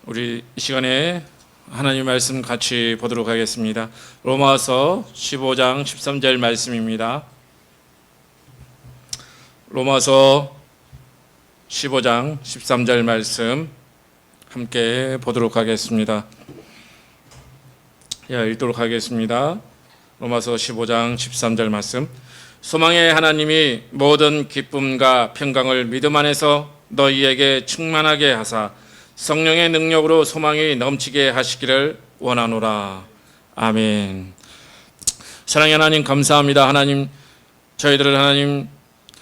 우리 이 시간에 하나님 말씀 같이 보도록 하겠습니다. 로마서 15장 13절 말씀입니다. 로마서 15장 13절 말씀 함께 보도록 하겠습니다. 읽도록 하겠습니다. 로마서 15장 13절 말씀. 소망의 하나님이 모든 기쁨과 평강을 믿음 안에서 너희에게 충만하게 하사 성령의 능력으로 소망이 넘치게 하시기를 원하노라. 아멘. 사랑의 하나님 감사합니다. 하나님, 저희들을 하나님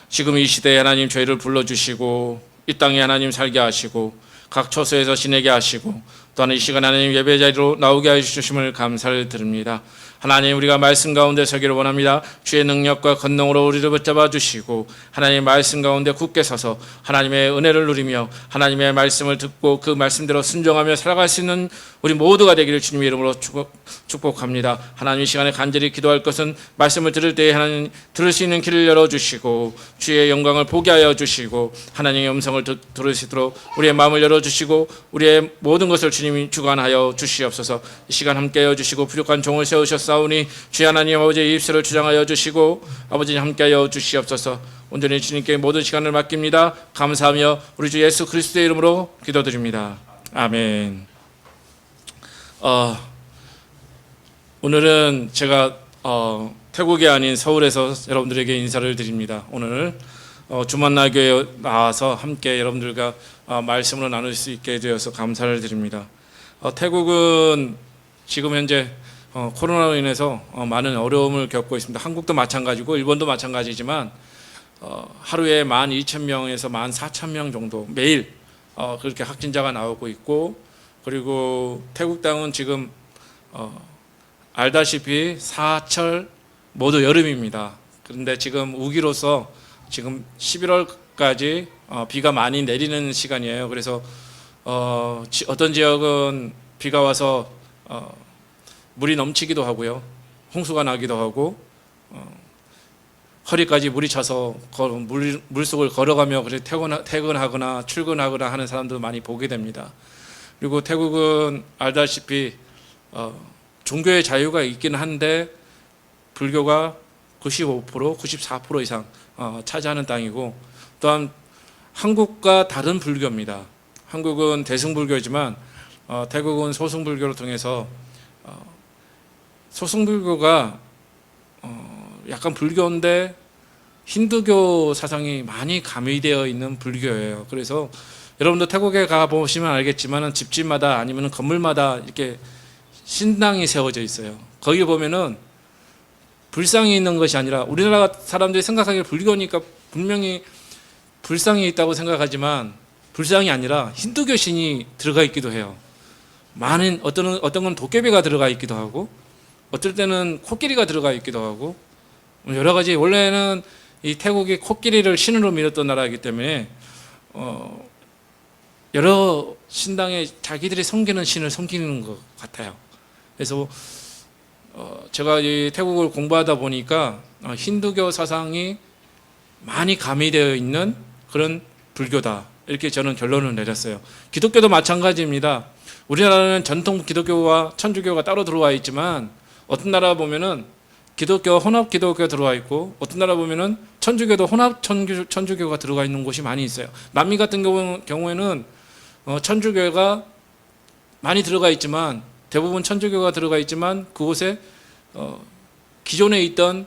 지금 이 시대에 하나님 저희를 불러주시고 이 땅에 하나님 살게 하시고 각 처소에서 지내게 하시고 또한 이 시간 하나님 예배 자리로 나오게 해주심을 감사를 드립니다. 하나님, 우리가 말씀 가운데 서기를 원합니다. 주의 능력과 권능으로 우리를 붙잡아 주시고 하나님 말씀 가운데 굳게 서서 하나님의 은혜를 누리며 하나님의 말씀을 듣고 그 말씀대로 순종하며 살아갈 수 있는 우리 모두가 되기를 주님의 이름으로 축복합니다. 하나님, 이 시간에 간절히 기도할 것은 말씀을 들을 때에 하나님 들을 수 있는 길을 열어주시고 주의 영광을 보게 하여 주시고 하나님의 음성을 들을 수 있도록 우리의 마음을 열어주시고 우리의 모든 것을 주님이 주관하여 주시옵소서. 이 시간 함께하여 주시고 부족한 종을 세우셨사오니 주의 하나님 아버지의 입술을 주장하여 주시고 아버지님 함께하여 주시옵소서. 온전히 주님께 모든 시간을 맡깁니다. 감사하며 우리 주 예수 그리스도의 이름으로 기도드립니다. 아멘. 오늘은 제가 태국이 아닌 서울에서 여러분들에게 인사를 드립니다. 오늘 주만나교에 나와서 함께 여러분들과 말씀을 나눌 수 있게 되어서 감사를 드립니다. 태국은 지금 현재 코로나로 인해서 많은 어려움을 겪고 있습니다. 한국도 마찬가지고 일본도 마찬가지지만 하루에 12,000명에서 14,000명 정도 매일 그렇게 확진자가 나오고 있고, 그리고 태국 땅은 지금 알다시피 사철 모두 여름입니다. 그런데 지금 우기로서 지금 11월까지 비가 많이 내리는 시간이에요. 그래서 어떤 지역은 비가 와서 물이 넘치기도 하고요, 홍수가 나기도 하고 허리까지 물이 차서 물속을 걸어가며 퇴근하거나 출근하거나 하는 사람들 많이 보게 됩니다. 그리고 태국은 알다시피 종교의 자유가 있긴 한데 불교가 95%, 94% 이상 차지하는 땅이고, 또한 한국과 다른 불교입니다. 한국은 대승불교지만 태국은 소승불교를 통해서 소승불교가 약간 불교인데 힌두교 사상이 많이 가미되어 있는 불교예요. 그래서 여러분도 태국에 가보시면 알겠지만 집집마다 아니면 건물마다 이렇게 신당이 세워져 있어요. 거기 보면은 불상이 있는 것이 아니라, 우리나라 사람들이 생각하기에 불교니까 분명히 불상이 있다고 생각하지만 불상이 아니라 힌두교 신이 들어가 있기도 해요. 많은 어떤 건 도깨비가 들어가 있기도 하고, 어떨 때는 코끼리가 들어가 있기도 하고, 여러 가지. 원래는 이 태국이 코끼리를 신으로 믿었던 나라이기 때문에 여러 신당에 자기들이 섬기는 신을 섬기는 것 같아요. 그래서 제가 이 태국을 공부하다 보니까 힌두교 사상이 많이 가미되어 있는 그런 불교다, 이렇게 저는 결론을 내렸어요. 기독교도 마찬가지입니다. 우리나라는 전통 기독교와 천주교가 따로 들어와 있지만 어떤 나라 보면은 기독교 혼합 기독교가 들어와 있고, 어떤 나라 보면은 천주교도 혼합 천주교가 들어가 있는 곳이 많이 있어요. 남미 같은 경우에는 천주교가 많이 들어가 있지만, 대부분 천주교가 들어가 있지만 그곳에 기존에 있던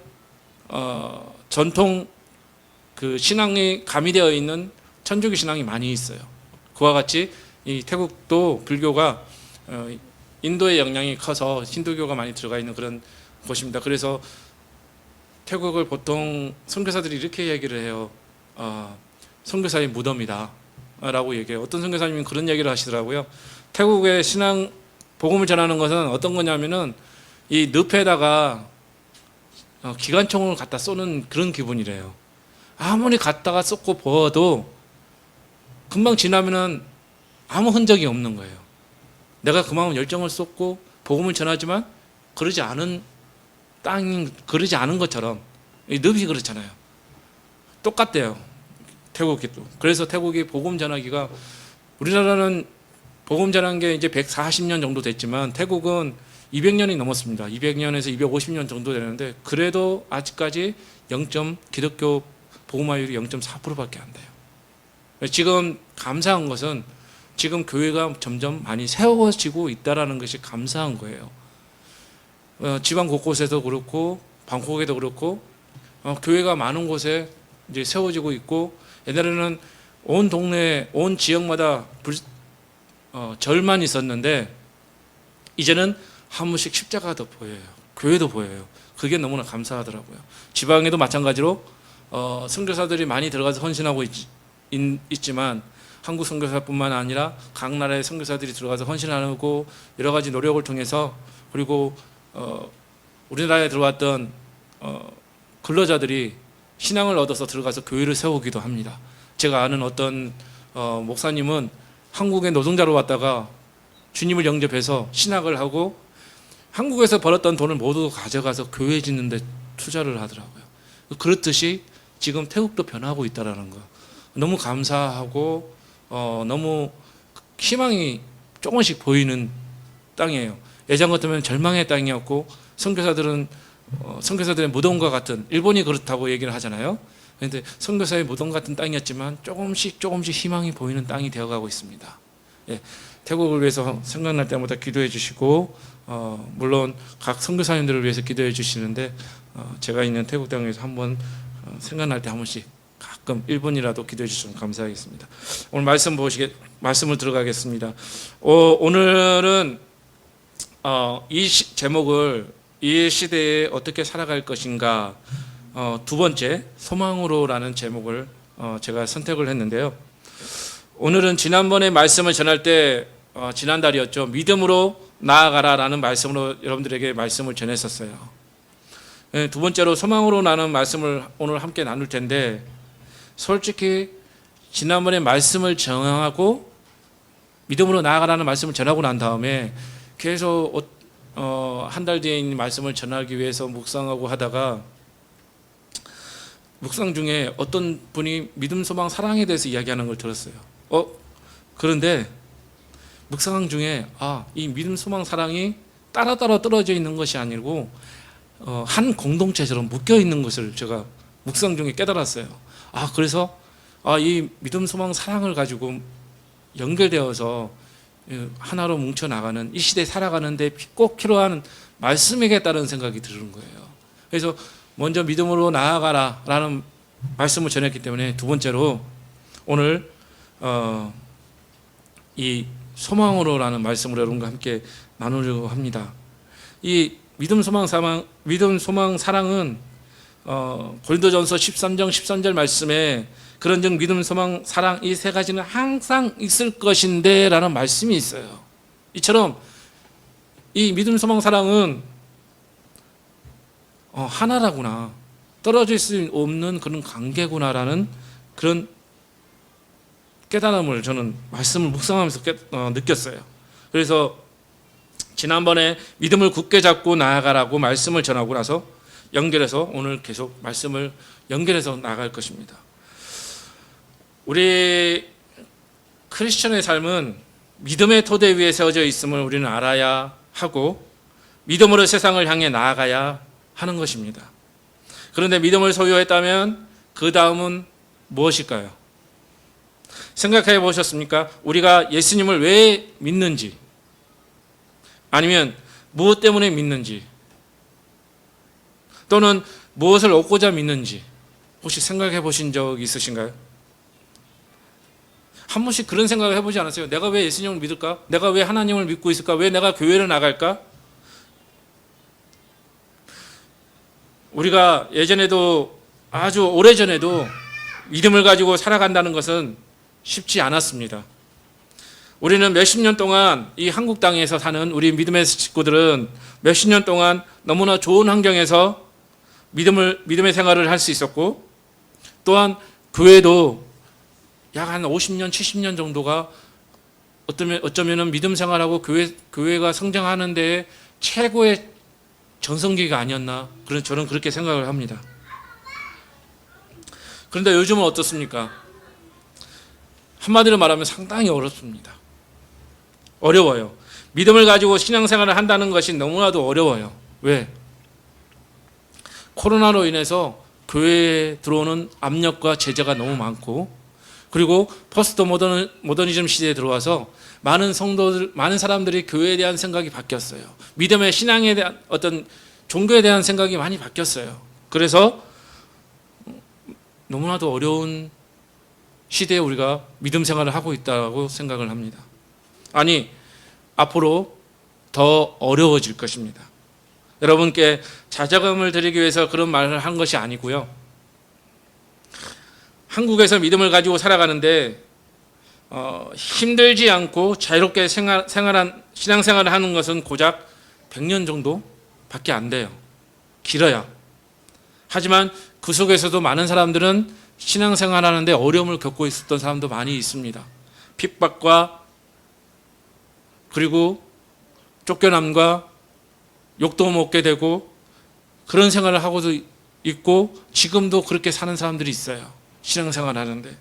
전통 그 신앙이 가미되어 있는 천주교 신앙이 많이 있어요. 그와 같이 이 태국도 불교가 인도의 영향이 커서 힌두교가 많이 들어가 있는 그런 곳입니다. 그래서 태국을 보통 선교사들이 이렇게 얘기를 해요. 선교사의 무덤이다 라고 얘기해요. 어떤 선교사님이 그런 얘기를 하시더라고요. 태국의 신앙 복음을 전하는 것은 어떤 거냐면은 이 늪에다가 기관총을 갖다 쏘는 그런 기분이래요. 아무리 갖다가 쏟고 부어도 금방 지나면은 아무 흔적이 없는 거예요. 내가 그만큼 열정을 쏟고 복음을 전하지만 그러지 않은 땅이 그러지 않은 것처럼, 이 늪이 그렇잖아요. 똑같대요, 태국이 또. 그래서 태국이 복음 전하기가, 우리나라는 복음 전한 게 이제 140년 정도 됐지만 태국은 200년이 넘었습니다. 200년에서 250년 정도 되는데 그래도 아직까지 기독교 복음화율이 0.4%밖에 안 돼요. 지금 감사한 것은 지금 교회가 점점 많이 세워지고 있다라는 것이 감사한 거예요. 지방 곳곳에도 그렇고 방콕에도 그렇고 교회가 많은 곳에 이제 세워지고 있고, 옛날에는 온 동네 온 지역마다 절만 있었는데 이제는 한 번씩 십자가도 보여요. 교회도 보여요. 그게 너무나 감사하더라고요. 지방에도 마찬가지로 선교사들이 많이 들어가서 헌신하고 있지만 한국 선교사뿐만 아니라 각 나라의 선교사들이 들어가서 헌신하고 여러 가지 노력을 통해서, 그리고 우리나라에 들어왔던 근로자들이 신앙을 얻어서 들어가서 교회를 세우기도 합니다. 제가 아는 어떤 목사님은 한국의 노동자로 왔다가 주님을 영접해서 신학을 하고 한국에서 벌었던 돈을 모두 가져가서 교회 짓는 데 투자를 하더라고요. 그렇듯이 지금 태국도 변하고 있다는 거 너무 감사하고 너무 희망이 조금씩 보이는 땅이에요. 예전 같으면 절망의 땅이었고 선교사들의 무덤과 같은, 일본이 그렇다고 얘기를 하잖아요. 그런데 선교사의 무덤 같은 땅이었지만 조금씩 희망이 보이는 땅이 되어가고 있습니다. 예, 태국을 위해서 생각날 때마다 기도해 주시고 물론 각 선교사님들을 위해서 기도해 주시는데 제가 있는 태국 땅에서 한번 생각날 때 한 번씩 가끔 1분이라도 기도해 주시면 감사하겠습니다. 오늘 말씀을 들어가겠습니다. 오늘은 이 제목을 이 시대에 어떻게 살아갈 것인가, 두 번째 소망으로라는 제목을 제가 선택을 했는데요. 오늘은 지난번에 말씀을 전할 때 지난달이었죠. 믿음으로 나아가라라는 말씀으로 여러분들에게 말씀을 전했었어요. 두 번째로 소망으로라는 말씀을 오늘 함께 나눌 텐데, 솔직히 지난번에 말씀을 정하고 믿음으로 나아가라는 말씀을 전하고 난 다음에 계속 한 달 뒤에 있는 말씀을 전하기 위해서 묵상하고 하다가 묵상 중에 어떤 분이 믿음, 소망, 사랑에 대해서 이야기하는 걸 들었어요. 그런데 묵상 중에 이 믿음, 소망, 사랑이 따로따로 떨어져 있는 것이 아니고 한 공동체처럼 묶여 있는 것을 제가 묵상 중에 깨달았어요. 그래서 이 믿음, 소망, 사랑을 가지고 연결되어서 하나로 뭉쳐 나가는 이 시대에 살아가는데 꼭 필요한 말씀이겠다는 생각이 드는 거예요. 그래서 먼저 믿음으로 나아가라라는 말씀을 전했기 때문에 두 번째로 오늘 이 소망으로라는 말씀으로 여러분과 함께 나누려고 합니다. 이 믿음, 소망, 사랑은 고린도전서 13장 13절 말씀에 그런즉 믿음, 소망, 사랑 이 세 가지는 항상 있을 것인데 라는 말씀이 있어요. 이처럼 이 믿음, 소망, 사랑은 하나라구나, 떨어질 수 없는 그런 관계구나라는 그런 깨달음을 저는 말씀을 묵상하면서 느꼈어요. 그래서 지난번에 믿음을 굳게 잡고 나아가라고 말씀을 전하고 나서 연결해서 오늘 계속 말씀을 연결해서 나갈 것입니다. 우리 크리스천의 삶은 믿음의 토대 위에 세워져 있음을 우리는 알아야 하고 믿음으로 세상을 향해 나아가야 하는 것입니다. 그런데 믿음을 소유했다면 그 다음은 무엇일까요? 생각해 보셨습니까? 우리가 예수님을 왜 믿는지, 아니면 무엇 때문에 믿는지, 또는 무엇을 얻고자 믿는지 혹시 생각해 보신 적 있으신가요? 한 번씩 그런 생각을 해보지 않았어요? 내가 왜 예수님을 믿을까? 내가 왜 하나님을 믿고 있을까? 왜 내가 교회를 나갈까? 우리가 예전에도 아주 오래전에도 믿음을 가지고 살아간다는 것은 쉽지 않았습니다. 우리는 몇십 년 동안 이 한국 땅에서 사는 우리 믿음의 식구들은 몇십 년 동안 너무나 좋은 환경에서 믿음의 생활을 할 수 있었고, 또한 교회도 약 한 50년, 70년 정도가 어쩌면 믿음 생활하고 교회가 성장하는 데 최고의 전성기가 아니었나, 저는 그렇게 생각을 합니다. 그런데 요즘은 어떻습니까? 한마디로 말하면 상당히 어렵습니다. 어려워요. 믿음을 가지고 신앙생활을 한다는 것이 너무나도 어려워요. 왜? 코로나로 인해서 교회에 들어오는 압력과 제재가 너무 많고, 그리고 포스트 모더니즘 시대에 들어와서 많은 성도들, 많은 사람들이 교회에 대한 생각이 바뀌었어요. 믿음의 신앙에 대한 어떤 종교에 대한 생각이 많이 바뀌었어요. 그래서 너무나도 어려운 시대에 우리가 믿음 생활을 하고 있다고 생각을 합니다. 아니, 앞으로 더 어려워질 것입니다. 여러분께 자작음을 드리기 위해서 그런 말을 한 것이 아니고요. 한국에서 믿음을 가지고 살아가는데 힘들지 않고 자유롭게 신앙생활을 하는 것은 고작 100년 정도밖에 안 돼요. 길어야. 하지만 그 속에서도 많은 사람들은 신앙생활하는데 어려움을 겪고 있었던 사람도 많이 있습니다. 핍박과 그리고 쫓겨남과 욕도 먹게 되고 그런 생활을 하고도 있고 지금도 그렇게 사는 사람들이 있어요. 신앙생활 하는데.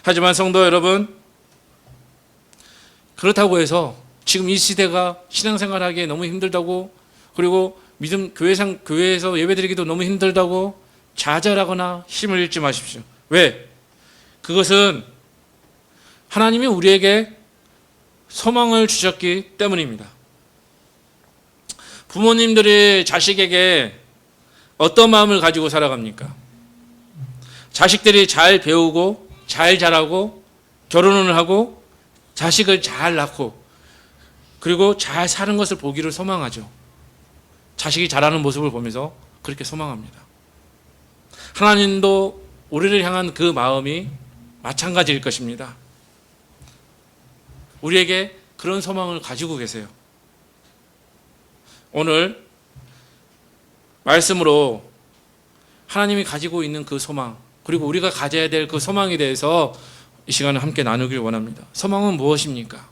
하지만 성도 여러분, 그렇다고 해서 지금 이 시대가 신앙생활 하기에 너무 힘들다고, 그리고 교회에서 예배드리기도 너무 힘들다고 좌절하거나 힘을 잃지 마십시오. 왜? 그것은 하나님이 우리에게 소망을 주셨기 때문입니다. 부모님들이 자식에게 어떤 마음을 가지고 살아갑니까? 자식들이 잘 배우고 잘 자라고 결혼을 하고 자식을 잘 낳고 그리고 잘 사는 것을 보기를 소망하죠. 자식이 자라는 모습을 보면서 그렇게 소망합니다. 하나님도 우리를 향한 그 마음이 마찬가지일 것입니다. 우리에게 그런 소망을 가지고 계세요. 오늘 말씀으로 하나님이 가지고 있는 그 소망, 그리고 우리가 가져야 될 그 소망에 대해서 이 시간에 함께 나누길 원합니다. 소망은 무엇입니까?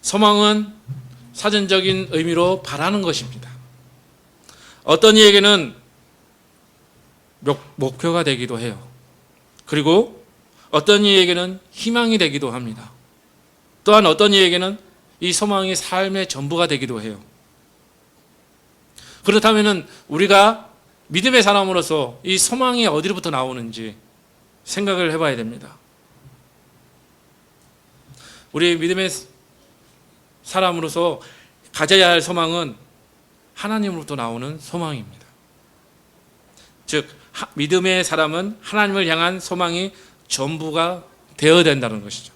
소망은 사전적인 의미로 바라는 것입니다. 어떤 이에게는 목표가 되기도 해요. 그리고 어떤 이에게는 희망이 되기도 합니다. 또한 어떤 이에게는 이 소망이 삶의 전부가 되기도 해요. 그렇다면 우리가 믿음의 사람으로서 이 소망이 어디로부터 나오는지 생각을 해봐야 됩니다. 우리 믿음의 사람으로서 가져야 할 소망은 하나님으로부터 나오는 소망입니다. 즉 믿음의 사람은 하나님을 향한 소망이 전부가 되어야 된다는 것이죠.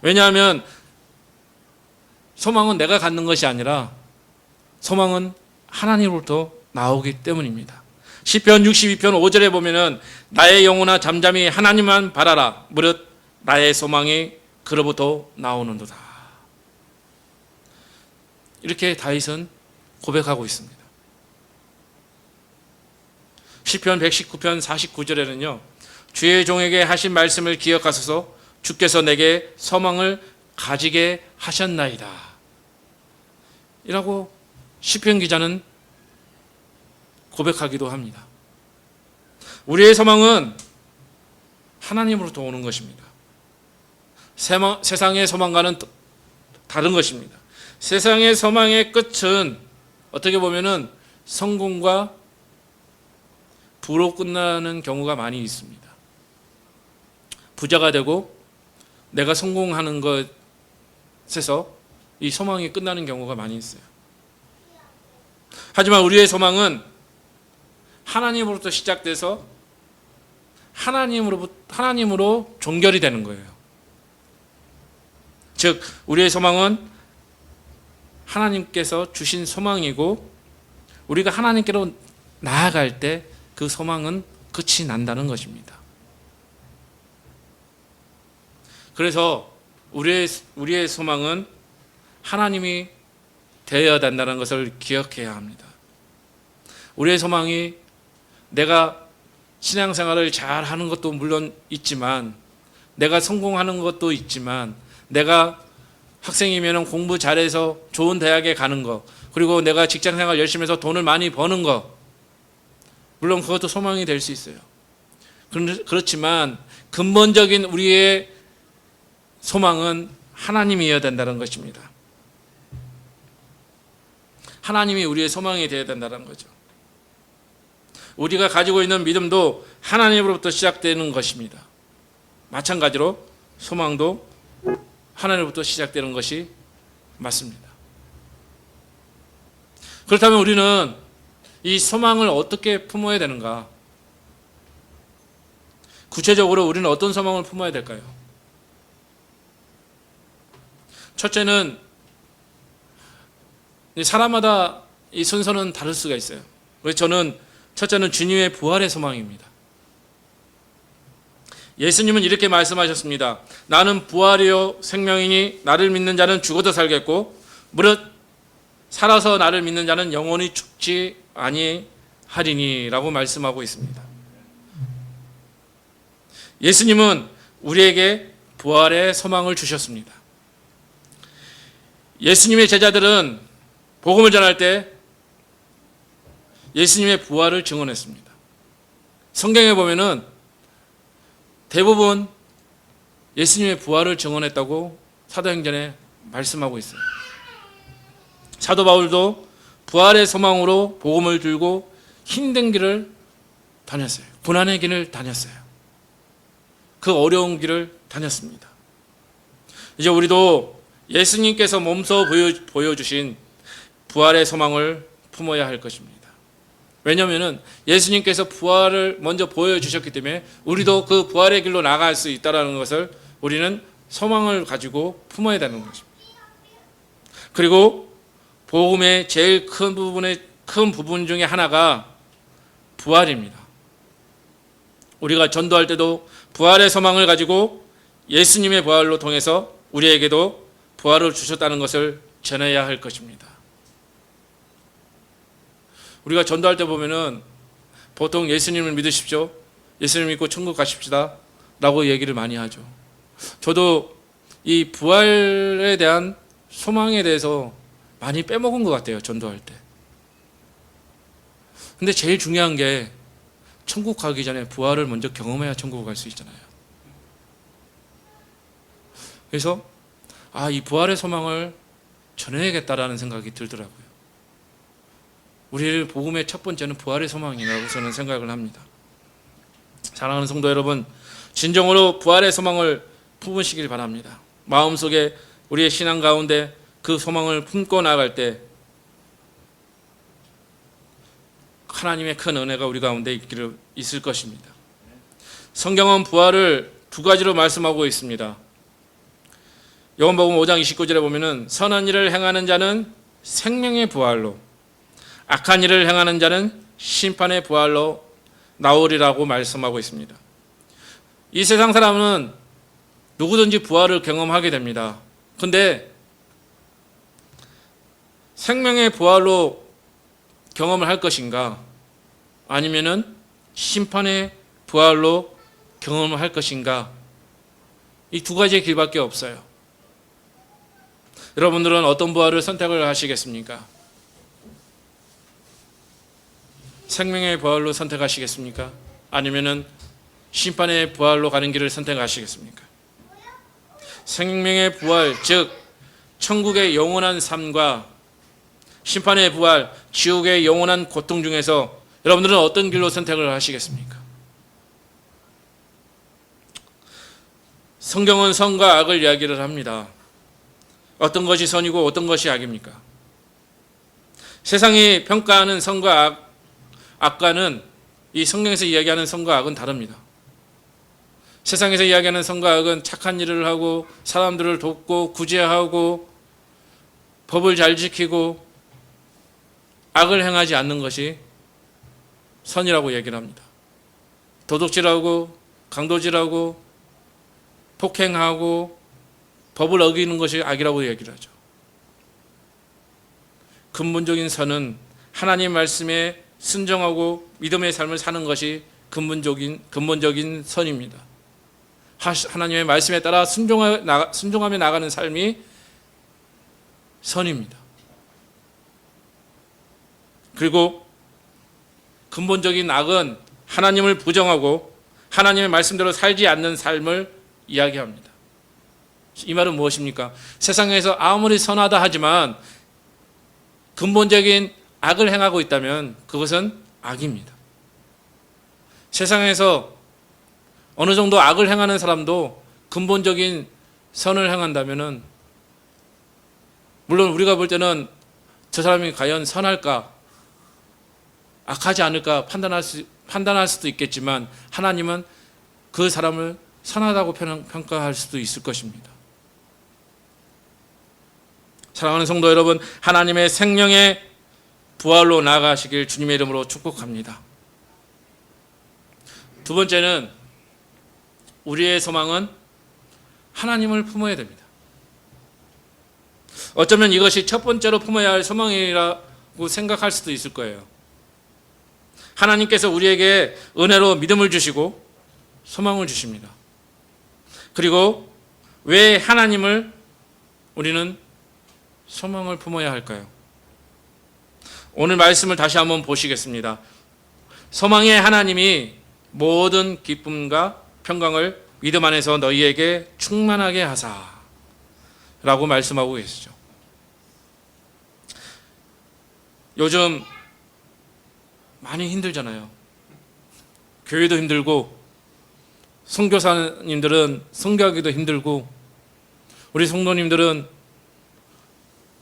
왜냐하면 소망은 내가 갖는 것이 아니라 소망은 하나님으로부터 나오기 때문입니다. 시편 62편 5절에 보면은 나의 영혼아 잠잠히 하나님만 바라라. 무릇 나의 소망이 그로부터 나오는도다. 이렇게 다윗은 고백하고 있습니다. 시편 119편 49절에는요. 주의 종에게 하신 말씀을 기억하소서 주께서 내게 소망을 가지게 하셨나이다. 이라고 시편 기자는 고백하기도 합니다. 우리의 소망은 하나님으로부터 오는 것입니다. 세상의 소망과는 다른 것입니다. 세상의 소망의 끝은 어떻게 보면은 성공과 부로 끝나는 경우가 많이 있습니다. 부자가 되고 내가 성공하는 것에서 이 소망이 끝나는 경우가 많이 있어요. 하지만 우리의 소망은 하나님으로부터 시작돼서 하나님으로 종결이 되는 거예요. 즉 우리의 소망은 하나님께서 주신 소망이고 우리가 하나님께로 나아갈 때 그 소망은 끝이 난다는 것입니다. 그래서 우리의 소망은 하나님이 되어야 된다는 것을 기억해야 합니다. 우리의 소망이 내가 신앙생활을 잘 하는 것도 물론 있지만, 내가 성공하는 것도 있지만, 내가 학생이면 공부 잘해서 좋은 대학에 가는 것, 그리고 내가 직장생활 열심히 해서 돈을 많이 버는 것, 물론 그것도 소망이 될 수 있어요. 그렇지만 근본적인 우리의 소망은 하나님이어야 된다는 것입니다. 하나님이 우리의 소망이 되어야 된다는 거죠. 우리가 가지고 있는 믿음도 하나님으로부터 시작되는 것입니다. 마찬가지로 소망도 하나님으로부터 시작되는 것이 맞습니다. 그렇다면 우리는 이 소망을 어떻게 품어야 되는가? 구체적으로 우리는 어떤 소망을 품어야 될까요? 첫째는 사람마다 이 순서는 다를 수가 있어요. 그래서 저는 첫째는 주님의 부활의 소망입니다. 예수님은 이렇게 말씀하셨습니다. 나는 부활이요 생명이니 나를 믿는 자는 죽어도 살겠고 무릇 살아서 나를 믿는 자는 영원히 죽지 아니하리니 라고 말씀하고 있습니다. 예수님은 우리에게 부활의 소망을 주셨습니다. 예수님의 제자들은 복음을 전할 때 예수님의 부활을 증언했습니다. 성경에 보면은 대부분 예수님의 부활을 증언했다고 사도행전에 말씀하고 있어요. 사도 바울도 부활의 소망으로 복음을 들고 힘든 길을 다녔어요. 고난의 길을 다녔어요. 그 어려운 길을 다녔습니다. 이제 우리도 예수님께서 몸소 보여주신 부활의 소망을 품어야 할 것입니다. 왜냐하면 예수님께서 부활을 먼저 보여주셨기 때문에 우리도 그 부활의 길로 나갈 수 있다는 것을 우리는 소망을 가지고 품어야 되는 것입니다. 그리고 복음의 제일 큰 부분 중에 하나가 부활입니다. 우리가 전도할 때도 부활의 소망을 가지고 예수님의 부활로 통해서 우리에게도 부활을 주셨다는 것을 전해야 할 것입니다. 우리가 전도할 때 보면은 보통 예수님을 믿으십시오. 예수님 믿고 천국 가십시다. 라고 얘기를 많이 하죠. 저도 이 부활에 대한 소망에 대해서 많이 빼먹은 것 같아요. 전도할 때. 근데 제일 중요한 게 천국 가기 전에 부활을 먼저 경험해야 천국을 갈 수 있잖아요. 그래서 이 부활의 소망을 전해야겠다라는 생각이 들더라고요. 우리를 복음의 첫 번째는 부활의 소망이라고 저는 생각을 합니다. 사랑하는 성도 여러분, 진정으로 부활의 소망을 품으시길 바랍니다. 마음속에 우리의 신앙 가운데 그 소망을 품고 나갈 때 하나님의 큰 은혜가 우리 가운데 있을 것입니다. 성경은 부활을 두 가지로 말씀하고 있습니다. 요한복음 5장 29절에 보면은 선한 일을 행하는 자는 생명의 부활로 악한 일을 행하는 자는 심판의 부활로 나오리라고 말씀하고 있습니다. 이 세상 사람은 누구든지 부활을 경험하게 됩니다. 그런데 생명의 부활로 경험을 할 것인가 아니면은 심판의 부활로 경험을 할 것인가, 이 두 가지의 길밖에 없어요. 여러분들은 어떤 부활을 선택을 하시겠습니까? 생명의 부활로 선택하시겠습니까? 아니면은 심판의 부활로 가는 길을 선택하시겠습니까? 생명의 부활, 즉 천국의 영원한 삶과 심판의 부활, 지옥의 영원한 고통 중에서 여러분들은 어떤 길로 선택을 하시겠습니까? 성경은 선과 악을 이야기를 합니다. 어떤 것이 선이고 어떤 것이 악입니까? 세상이 평가하는 선과 악과는 이 성경에서 이야기하는 선과 악은 다릅니다. 세상에서 이야기하는 선과 악은 착한 일을 하고 사람들을 돕고 구제하고 법을 잘 지키고 악을 행하지 않는 것이 선이라고 얘기를 합니다. 도둑질하고 강도질하고 폭행하고 법을 어기는 것이 악이라고 얘기를 하죠. 근본적인 선은 하나님 말씀에 순종하고 믿음의 삶을 사는 것이 근본적인 선입니다. 하나님의 말씀에 따라 순종하며 나가는 삶이 선입니다. 그리고 근본적인 악은 하나님을 부정하고 하나님의 말씀대로 살지 않는 삶을 이야기합니다. 이 말은 무엇입니까? 세상에서 아무리 선하다 하지만 근본적인 악을 행하고 있다면 그것은 악입니다. 세상에서 어느 정도 악을 행하는 사람도 근본적인 선을 행한다면은, 물론 우리가 볼 때는 저 사람이 과연 선할까, 악하지 않을까 판단할 수도 있겠지만, 하나님은 그 사람을 선하다고 평가할 수도 있을 것입니다. 사랑하는 성도 여러분, 하나님의 생명의 부활로 나아가시길 주님의 이름으로 축복합니다. 두 번째는, 우리의 소망은 하나님을 품어야 됩니다. 어쩌면 이것이 첫 번째로 품어야 할 소망이라고 생각할 수도 있을 거예요. 하나님께서 우리에게 은혜로 믿음을 주시고 소망을 주십니다. 그리고 왜 하나님을 우리는 소망을 품어야 할까요? 오늘 말씀을 다시 한번 보시겠습니다. 소망의 하나님이 모든 기쁨과 평강을 믿음 안에서 너희에게 충만하게 하사 라고 말씀하고 계시죠. 요즘 많이 힘들잖아요. 교회도 힘들고, 선교사님들은 선교하기도 힘들고, 우리 성도님들은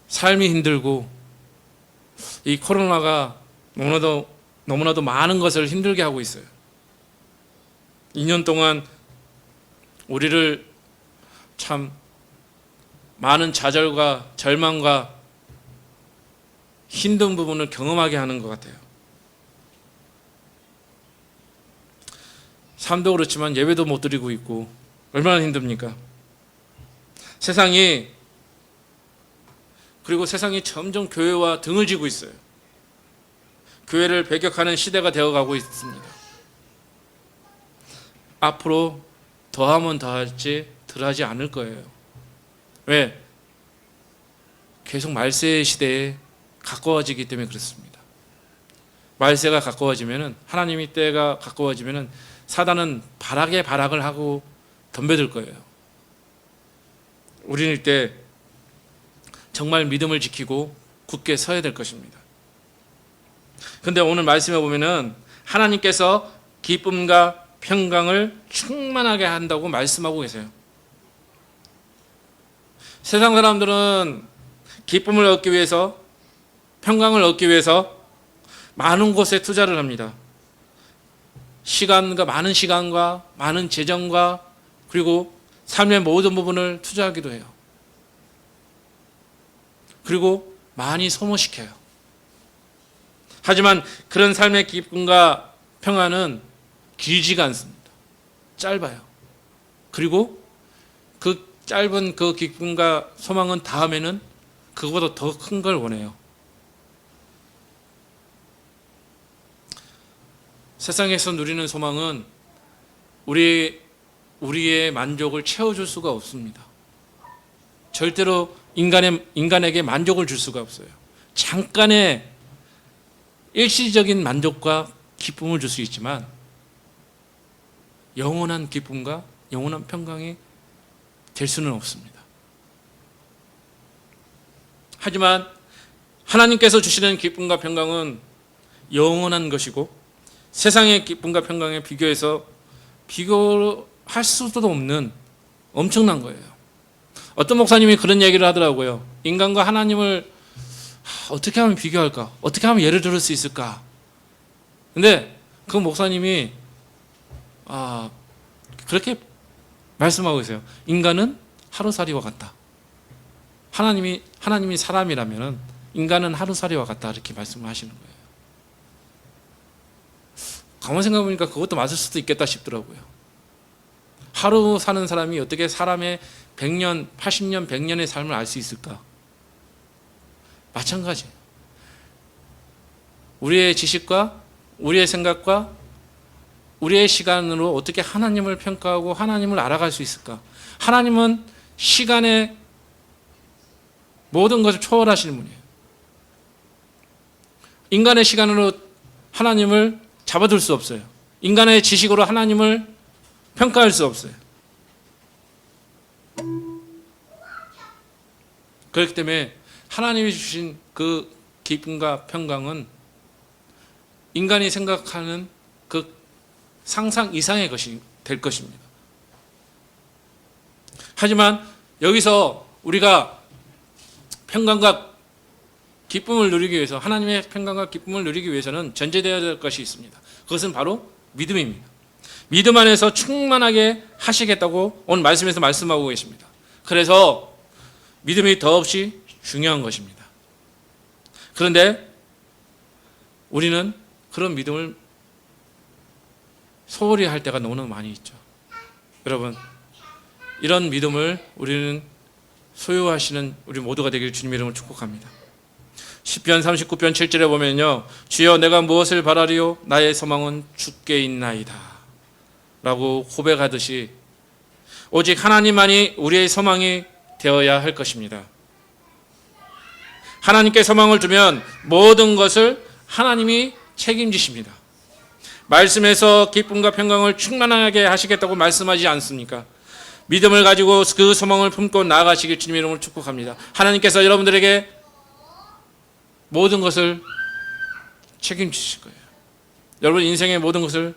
삶이 힘들고, 이 코로나가 너무나도 많은 것을 힘들게 하고 있어요. 2년 동안 우리를 참 많은 좌절과 절망과 힘든 부분을 경험하게 하는 것 같아요. 삶도 그렇지만 예배도 못 드리고 있고 얼마나 힘듭니까? 그리고 세상이 점점 교회와 등을 지고 있어요. 교회를 배격하는 시대가 되어가고 있습니다. 앞으로 더하면 더할지 덜하지 않을 거예요. 왜? 계속 말세의 시대에 가까워지기 때문에 그렇습니다. 말세가 가까워지면은, 하나님의 때가 가까워지면은 사단은 발악을 하고 덤벼들 거예요. 우리는 이때 정말 믿음을 지키고 굳게 서야 될 것입니다. 그런데 오늘 말씀에 보면은 하나님께서 기쁨과 평강을 충만하게 한다고 말씀하고 계세요. 세상 사람들은 기쁨을 얻기 위해서, 평강을 얻기 위해서 많은 곳에 투자를 합니다. 많은 시간과 많은 재정과 그리고 삶의 모든 부분을 투자하기도 해요. 그리고 많이 소모시켜요. 하지만 그런 삶의 기쁨과 평안은 길지가 않습니다. 짧아요. 그리고 그 짧은 그 기쁨과 소망은 다음에는 그거보다 더 큰 걸 원해요. 세상에서 누리는 소망은 우리의 만족을 채워줄 수가 없습니다. 절대로 인간에게 만족을 줄 수가 없어요. 잠깐의 일시적인 만족과 기쁨을 줄 수 있지만 영원한 기쁨과 영원한 평강이 될 수는 없습니다. 하지만 하나님께서 주시는 기쁨과 평강은 영원한 것이고, 세상의 기쁨과 평강에 비교할 수도 없는 엄청난 거예요. 어떤 목사님이 그런 얘기를 하더라고요. 인간과 하나님을 어떻게 하면 비교할까? 어떻게 하면 예를 들을 수 있을까? 근데 그 목사님이 그렇게 말씀하고 있어요. 인간은 하루살이와 같다. 하나님이 사람이라면 인간은 하루살이와 같다. 이렇게 말씀을 하시는 거예요. 가만 생각해보니까 그것도 맞을 수도 있겠다 싶더라고요. 하루 사는 사람이 어떻게 사람의 100년, 80년, 100년의 삶을 알 수 있을까? 마찬가지예요. 우리의 지식과 우리의 생각과 우리의 시간으로 어떻게 하나님을 평가하고 하나님을 알아갈 수 있을까? 하나님은 시간의 모든 것을 초월하시는 분이에요. 인간의 시간으로 하나님을 잡아둘 수 없어요. 인간의 지식으로 하나님을 평가할 수 없어요. 그렇기 때문에 하나님이 주신 그 기쁨과 평강은 인간이 생각하는 그 상상 이상의 것이 될 것입니다. 하지만 여기서 우리가 평강과 기쁨을 누리기 위해서, 하나님의 평강과 기쁨을 누리기 위해서는 전제되어야 될 것이 있습니다. 그것은 바로 믿음입니다. 믿음 안에서 충만하게 하시겠다고 오늘 말씀에서 말씀하고 계십니다. 그래서 믿음이 더없이 중요한 것입니다. 그런데 우리는 그런 믿음을 소홀히 할 때가 너무나 많이 있죠. 여러분, 이런 믿음을 우리는 소유하시는 우리 모두가 되길 주님의 이름으로 축복합니다. 시편 39편 7절에 보면요, 주여 내가 무엇을 바라리요? 나의 소망은 주께 있나이다 라고 고백하듯이 오직 하나님만이 우리의 소망이 되어야 할 것입니다. 하나님께 소망을 두면 모든 것을 하나님이 책임지십니다. 말씀에서 기쁨과 평강을 충만하게 하시겠다고 말씀하지 않습니까? 믿음을 가지고 그 소망을 품고 나아가시길 주님의 이름으로 축복합니다. 하나님께서 여러분들에게 모든 것을 책임지실 거예요. 여러분 인생의 모든 것을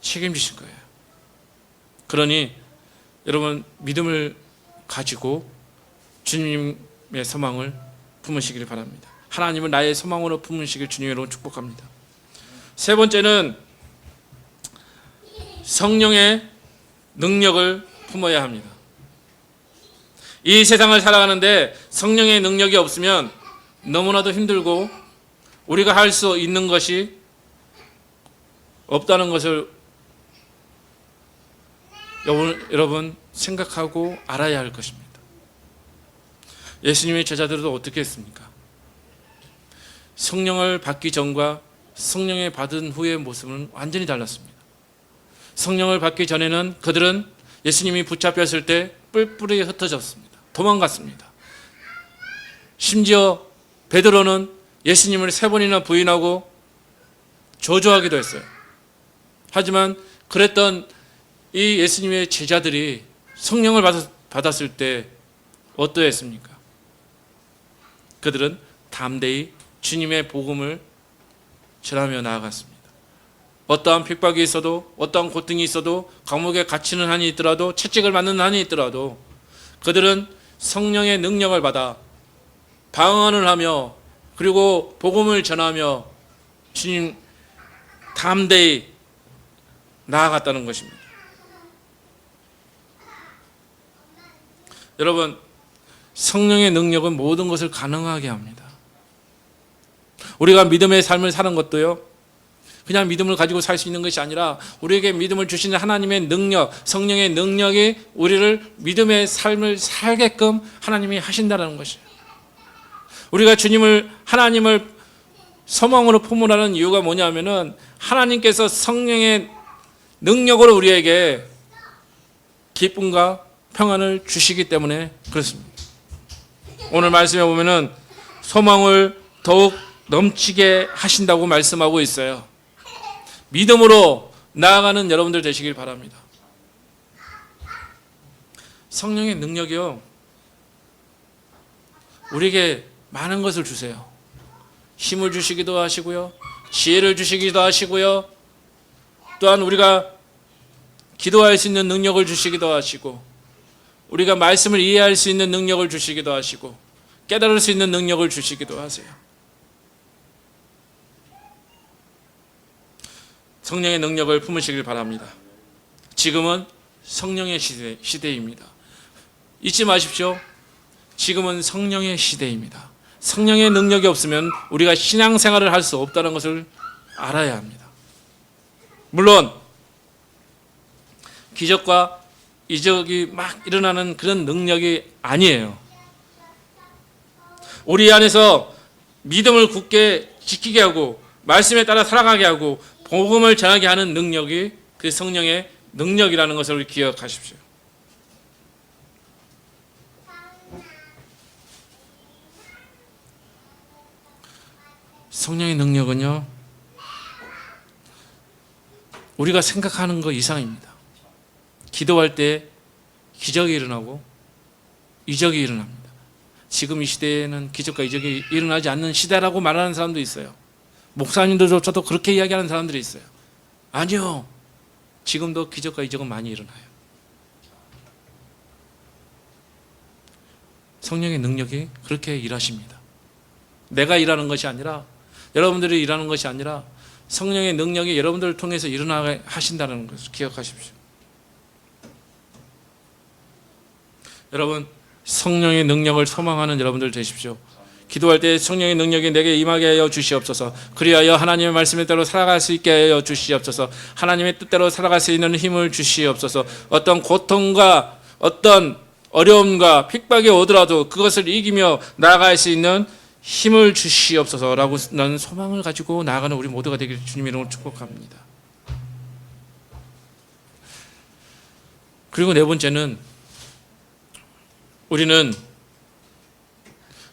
책임지실 거예요. 그러니 여러분 믿음을 가지고 주님의 소망을 품으시길 바랍니다. 하나님을 나의 소망으로 품으시길 주님의 이름으로 축복합니다. 세 번째는 성령의 능력을 품어야 합니다. 이 세상을 살아가는데 성령의 능력이 없으면 너무나도 힘들고 우리가 할 수 있는 것이 없다는 것을 여러분 생각하고 알아야 할 것입니다. 예수님의 제자들도 어떻게 했습니까? 성령을 받기 전과 성령을 받은 후의 모습은 완전히 달랐습니다. 성령을 받기 전에는 그들은 예수님이 붙잡혔을 때 뿔뿔이 흩어졌습니다. 도망갔습니다. 심지어 베드로는 예수님을 3번이나 부인하고 저주하기도 했어요. 하지만 그랬던 이 예수님의 제자들이 성령을 받았을 때 어떠했습니까? 그들은 담대히 주님의 복음을 전하며 나아갔습니다. 어떠한 핍박이 있어도, 어떠한 고통이 있어도, 감옥에 갇히는 한이 있더라도, 채찍을 맞는 한이 있더라도 그들은 성령의 능력을 받아 방언을 하며 그리고 복음을 전하며 주님 담대히 나아갔다는 것입니다. 여러분, 성령의 능력은 모든 것을 가능하게 합니다. 우리가 믿음의 삶을 사는 것도요, 그냥 믿음을 가지고 살 수 있는 것이 아니라 우리에게 믿음을 주시는 하나님의 능력, 성령의 능력이 우리를 믿음의 삶을 살게끔 하나님이 하신다는 것이에요. 우리가 하나님을 소망으로 품으라는 이유가 뭐냐면은 하나님께서 성령의 능력으로 우리에게 기쁨과 평안을 주시기 때문에 그렇습니다. 오늘 말씀에 보면은 소망을 더욱 넘치게 하신다고 말씀하고 있어요. 믿음으로 나아가는 여러분들 되시길 바랍니다. 성령의 능력이요, 우리에게 많은 것을 주세요. 힘을 주시기도 하시고요, 지혜를 주시기도 하시고요, 또한 우리가 기도할 수 있는 능력을 주시기도 하시고, 우리가 말씀을 이해할 수 있는 능력을 주시기도 하시고, 깨달을 수 있는 능력을 주시기도 하세요. 성령의 능력을 품으시길 바랍니다. 지금은 성령의 시대입니다. 잊지 마십시오. 지금은 성령의 시대입니다. 성령의 능력이 없으면 우리가 신앙생활을 할 수 없다는 것을 알아야 합니다. 물론 기적과 이적이 막 일어나는 그런 능력이 아니에요. 우리 안에서 믿음을 굳게 지키게 하고 말씀에 따라 살아가게 하고 복음을 전하게 하는 능력이 그 성령의 능력이라는 것을 기억하십시오. 성령의 능력은요, 우리가 생각하는 것 이상입니다. 기도할 때 기적이 일어나고 이적이 일어납니다. 지금 이 시대에는 기적과 이적이 일어나지 않는 시대라고 말하는 사람도 있어요. 목사님들조차도 그렇게 이야기하는 사람들이 있어요. 아니요. 지금도 기적과 이적은 많이 일어나요. 성령의 능력이 그렇게 일하십니다. 내가 일하는 것이 아니라, 여러분들이 일하는 것이 아니라 성령의 능력이 여러분들을 통해서 일어나게 하신다는 것을 기억하십시오. 여러분, 성령의 능력을 소망하는 여러분들 되십시오. 기도할 때 성령의 능력이 내게 임하게 하여 주시옵소서. 그리하여 하나님의 말씀의 대로 살아갈 수 있게 하여 주시옵소서. 하나님의 뜻대로 살아갈 수 있는 힘을 주시옵소서. 어떤 고통과 어떤 어려움과 핍박이 오더라도 그것을 이기며 나아갈 수 있는 힘을 주시옵소서라고 나는 소망을 가지고 나아가는 우리 모두가 되기를 주님의 이름으로 축복합니다. 그리고 네 번째는 우리는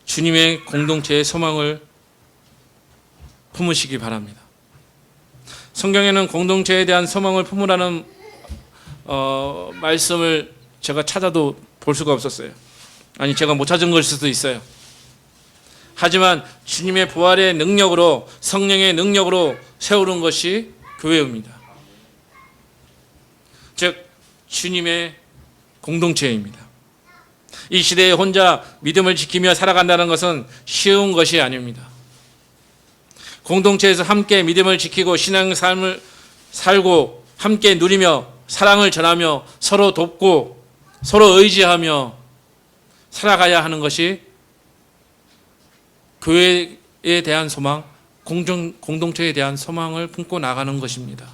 주님의 공동체의 소망을 품으시기 바랍니다. 성경에는 공동체에 대한 소망을 품으라는 말씀을 제가 찾아도 볼 수가 없었어요. 아니, 제가 못 찾은 것일 수도 있어요. 하지만 주님의 부활의 능력으로, 성령의 능력으로 세우는 것이 교회입니다. 즉 주님의 공동체입니다. 이 시대에 혼자 믿음을 지키며 살아간다는 것은 쉬운 것이 아닙니다. 공동체에서 함께 믿음을 지키고 신앙 삶을 살고 함께 누리며 사랑을 전하며 서로 돕고 서로 의지하며 살아가야 하는 것이 교회에 대한 소망, 공동체에 대한 소망을 품고 나가는 것입니다.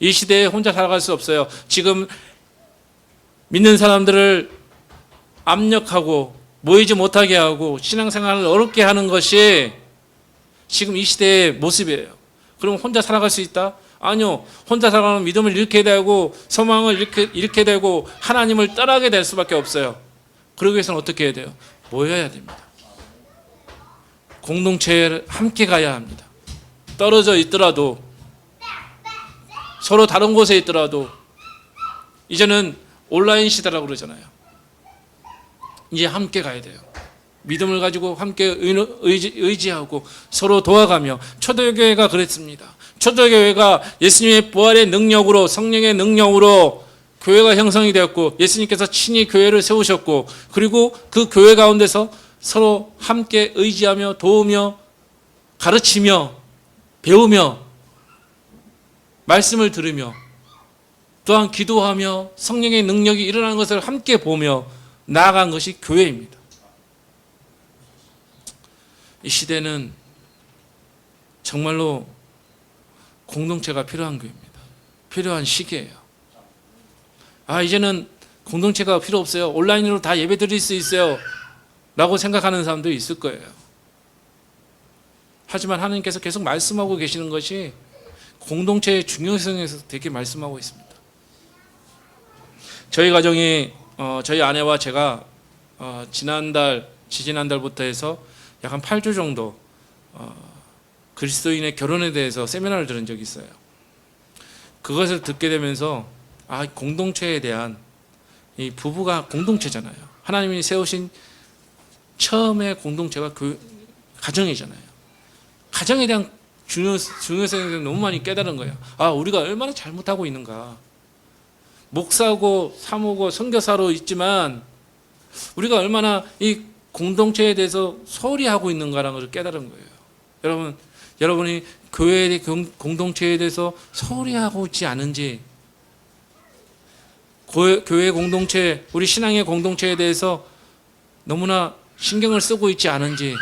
이 시대에 혼자 살아갈 수 없어요. 지금 믿는 사람들을 압력하고 모이지 못하게 하고 신앙생활을 어렵게 하는 것이 지금 이 시대의 모습이에요. 그럼 혼자 살아갈 수 있다? 아니요. 혼자 살아가면 믿음을 잃게 되고 소망을 잃게 되고 하나님을 떠나게 될 수밖에 없어요. 그러기 위해서는 어떻게 해야 돼요? 모여야 됩니다. 공동체에 함께 가야 합니다. 떨어져 있더라도, 서로 다른 곳에 있더라도, 이제는 온라인 시대라고 그러잖아요. 이제 함께 가야 돼요. 믿음을 가지고 함께 의지하고 서로 도와가며, 초대교회가 그랬습니다. 초대교회가 예수님의 부활의 능력으로, 성령의 능력으로 교회가 형성이 되었고, 예수님께서 친히 교회를 세우셨고, 그리고 그 교회 가운데서 서로 함께 의지하며 도우며 가르치며 배우며 말씀을 들으며 또한 기도하며 성령의 능력이 일어나는 것을 함께 보며 나아간 것이 교회입니다. 이 시대는 정말로 공동체가 필요한 교회입니다. 필요한 시기예요. 이제는 공동체가 필요 없어요. 온라인으로 다 예배 드릴 수 있어요. 라고 생각하는 사람도 있을 거예요. 하지만 하나님께서 계속 말씀하고 계시는 것이 공동체의 중요성에서 되게 말씀하고 있습니다. 저희 가정이 저희 아내와 제가 지지난달부터 해서 약 한 8주 정도 그리스도인의 결혼에 대해서 세미나를 들은 적이 있어요. 그것을 듣게 되면서 공동체에 대한, 이 부부가 공동체잖아요. 하나님이 세우신 처음의 공동체가 가정이잖아요. 가정에 대한 중요성에 대해서 너무 많이 깨달은 거예요. 우리가 얼마나 잘못하고 있는가. 목사고 사모고 선교사로 있지만 우리가 얼마나 이 공동체에 대해서 소홀히 하고 있는가라는 것을 깨달은 거예요. 여러분이 교회의 공동체에 대해서 소홀히 하고 있지 않은지, 교회 공동체, 우리 신앙의 공동체에 대해서 너무나 신경을 쓰고 있지 않은지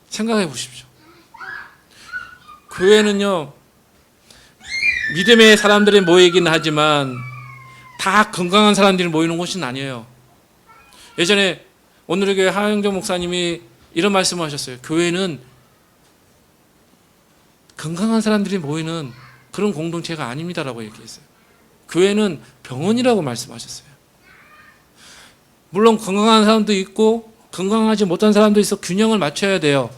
생각해 보십시오. 교회는요, 믿음의 사람들이 모이긴 하지만 다 건강한 사람들이 모이는 곳은 아니에요. 예전에 오늘의 교회 하영정 목사님이 이런 말씀을 하셨어요. 교회는 건강한 사람들이 모이는 그런 공동체가 아닙니다라고 얘기했어요. 교회는 병원이라고 말씀하셨어요. 물론 건강한 사람도 있고 건강하지 못한 사람도 있어 균형을 맞춰야 돼요.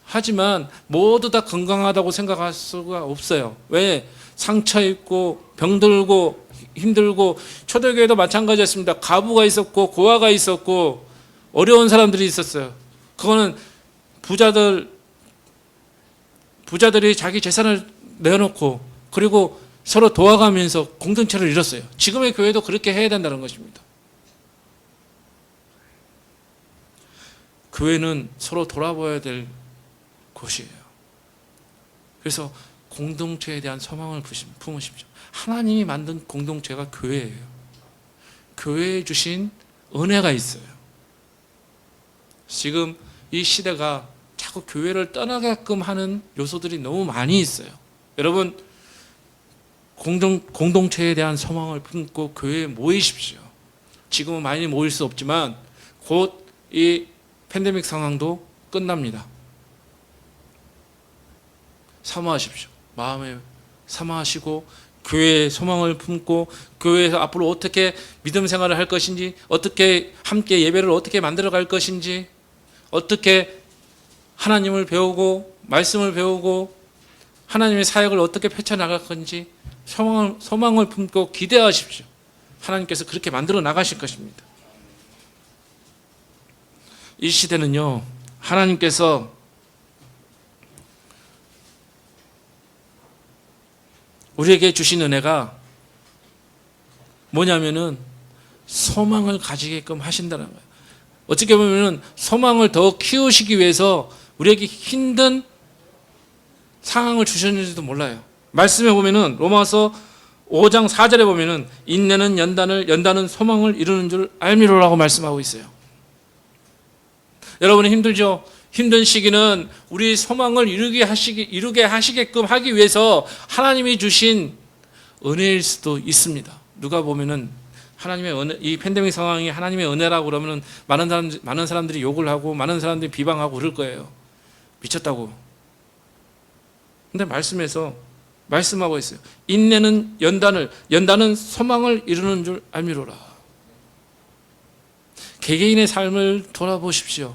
하지만 모두 다 건강하다고 생각할 수가 없어요. 왜? 상처 있고 병들고 힘들고, 초대교회도 마찬가지였습니다. 과부가 있었고 고아가 있었고 어려운 사람들이 있었어요. 그거는 부자들이 자기 재산을 내어놓고 그리고 서로 도와가면서 공동체를 이뤘어요. 지금의 교회도 그렇게 해야 된다는 것입니다. 교회는 서로 돌아봐야 될 곳이에요. 그래서 공동체에 대한 소망을 품으십시오. 하나님이 만든 공동체가 교회예요. 교회에 주신 은혜가 있어요. 지금 이 시대가 자꾸 교회를 떠나게끔 하는 요소들이 너무 많이 있어요. 여러분, 공동체에 대한 소망을 품고 교회에 모이십시오. 지금은 많이 모일 수 없지만 곧 이 팬데믹 상황도 끝납니다. 사모하십시오. 마음에 사모하시고 교회의 소망을 품고 교회에서 앞으로 어떻게 믿음 생활을 할 것인지, 어떻게 함께 예배를 어떻게 만들어 갈 것인지, 어떻게 하나님을 배우고 말씀을 배우고 하나님의 사역을 어떻게 펼쳐나갈 건지 소망을 품고 기대하십시오. 하나님께서 그렇게 만들어 나가실 것입니다. 이 시대는요, 하나님께서 우리에게 주신 은혜가 뭐냐면은 소망을 가지게끔 하신다는 거예요. 어떻게 보면은 소망을 더 키우시기 위해서 우리에게 힘든 상황을 주셨는지도 몰라요. 말씀에 보면은 로마서 5장 4절에 보면은 인내는 연단은 소망을 이루는 줄 알미로라고 말씀하고 있어요. 여러분이 힘들죠? 힘든 시기는 우리 소망을 이루게 하시게끔 하기 위해서 하나님이 주신 은혜일 수도 있습니다. 누가 보면은 하나님의 은혜, 이 팬데믹 상황이 하나님의 은혜라고 그러면은 많은 사람들이 욕을 하고 많은 사람들이 비방하고 그럴 거예요. 미쳤다고. 근데 말씀에서 말씀하고 있어요. 인내는 연단은 소망을 이루는 줄 알미로라. 개개인의 삶을 돌아보십시오.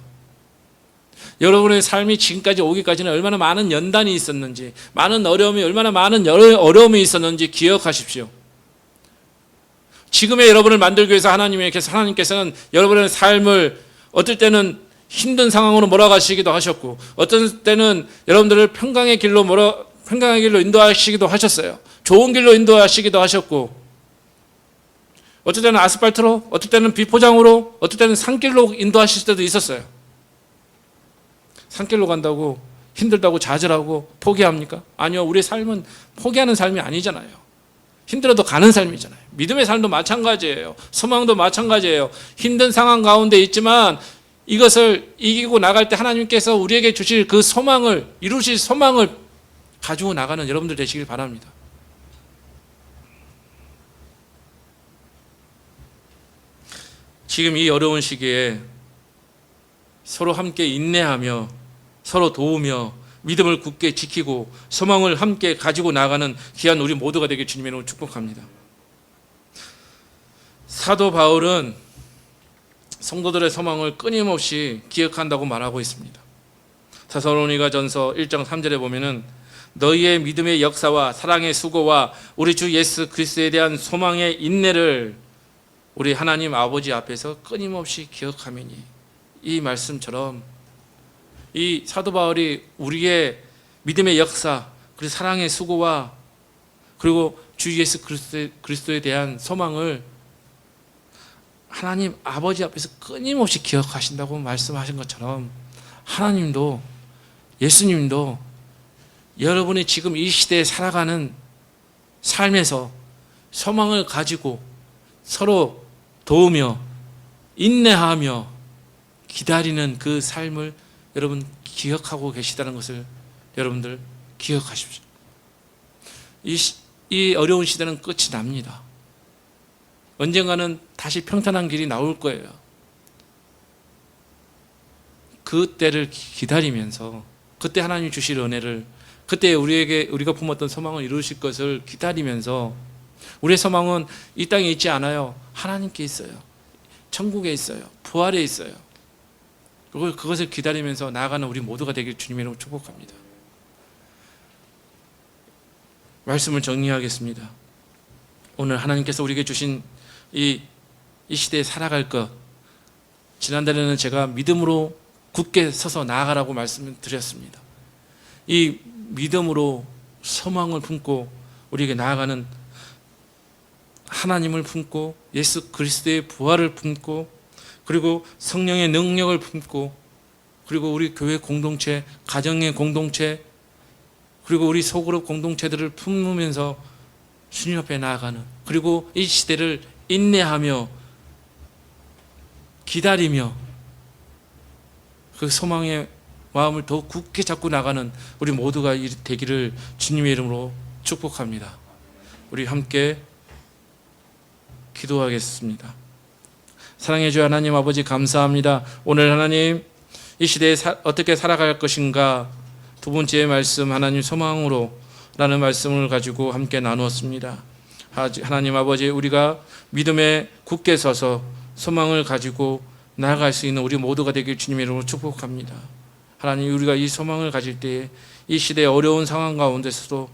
여러분의 삶이 지금까지 오기까지는 얼마나 많은 연단이 있었는지, 얼마나 많은 어려움이 있었는지 기억하십시오. 지금의 여러분을 만들기 위해서 하나님께서는 여러분의 삶을 어떨 때는 힘든 상황으로 몰아가시기도 하셨고, 어떤 때는 여러분들을 평강의 길로 인도하시기도 하셨어요. 좋은 길로 인도하시기도 하셨고, 어떨 때는 아스팔트로, 어떨 때는 비포장으로, 어떨 때는 산길로 인도하실 때도 있었어요. 산길로 간다고 힘들다고 좌절하고 포기합니까? 아니요. 우리의 삶은 포기하는 삶이 아니잖아요. 힘들어도 가는 삶이잖아요. 믿음의 삶도 마찬가지예요. 소망도 마찬가지예요. 힘든 상황 가운데 있지만 이것을 이기고 나갈 때 하나님께서 우리에게 주실 그 소망을, 이루실 소망을 가지고 나가는 여러분들 되시길 바랍니다. 지금 이 어려운 시기에 서로 함께 인내하며 서로 도우며 믿음을 굳게 지키고 소망을 함께 가지고 나가는 귀한 우리 모두가 되길 주님의 이름으로 축복합니다. 사도 바울은 성도들의 소망을 끊임없이 기억한다고 말하고 있습니다. 데살로니가전서 1장 3절에 보면은 너희의 믿음의 역사와 사랑의 수고와 우리 주 예수 그리스도에 대한 소망의 인내를 우리 하나님 아버지 앞에서 끊임없이 기억하매니, 이 말씀처럼 이 사도 바울이 우리의 믿음의 역사, 그리고 사랑의 수고와 그리고 주 예수 그리스도에 대한 소망을 하나님 아버지 앞에서 끊임없이 기억하신다고 말씀하신 것처럼 하나님도, 예수님도 여러분이 지금 이 시대에 살아가는 삶에서 소망을 가지고 서로 도우며 인내하며 기다리는 그 삶을 여러분 기억하고 계시다는 것을 여러분들 기억하십시오. 이 어려운 시대는 끝이 납니다. 언젠가는 다시 평탄한 길이 나올 거예요. 그때를 기다리면서, 그때 하나님이 주실 은혜를, 그때 우리가 품었던 소망을 이루실 것을 기다리면서, 우리의 소망은 이 땅에 있지 않아요. 하나님께 있어요. 천국에 있어요. 부활에 있어요. 그것을 기다리면서 나아가는 우리 모두가 되길 주님의 이름으로 축복합니다. 말씀을 정리하겠습니다. 오늘 하나님께서 우리에게 주신 이 시대에 살아갈 것, 지난달에는 제가 믿음으로 굳게 서서 나아가라고 말씀을 드렸습니다. 이 믿음으로 소망을 품고 우리에게 나아가는 하나님을 품고 예수 그리스도의 부활을 품고 그리고 성령의 능력을 품고 그리고 우리 교회 공동체, 가정의 공동체 그리고 우리 소그룹 공동체들을 품으면서 주님 앞에 나아가는 그리고 이 시대를 인내하며 기다리며 그 소망의 마음을 더 굳게 잡고 나가는 우리 모두가 되기를 주님의 이름으로 축복합니다. 우리 함께 기도하겠습니다. 사랑해 주 하나님 아버지 감사합니다. 오늘 하나님 이 시대에 어떻게 살아갈 것인가 두 번째 말씀 하나님 소망으로 라는 말씀을 가지고 함께 나누었습니다. 하나님 아버지 우리가 믿음에 굳게 서서 소망을 가지고 나아갈 수 있는 우리 모두가 되길 주님의 이름으로 축복합니다. 하나님 우리가 이 소망을 가질 때에 이 시대의 어려운 상황 가운데서도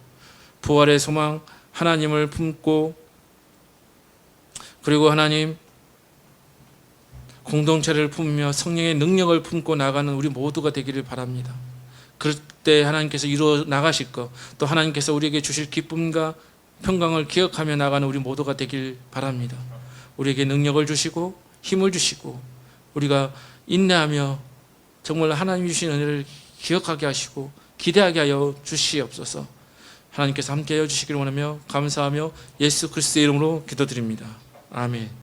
부활의 소망 하나님을 품고 그리고 하나님 공동체를 품으며 성령의 능력을 품고 나가는 우리 모두가 되기를 바랍니다. 그럴 때 하나님께서 이루어 나가실 것, 또 하나님께서 우리에게 주실 기쁨과 평강을 기억하며 나가는 우리 모두가 되길 바랍니다. 우리에게 능력을 주시고 힘을 주시고 우리가 인내하며 정말 하나님 주신 은혜를 기억하게 하시고 기대하게 하여 주시옵소서. 하나님께서 함께하여 주시기를 원하며 감사하며 예수 그리스도의 이름으로 기도드립니다. 아멘.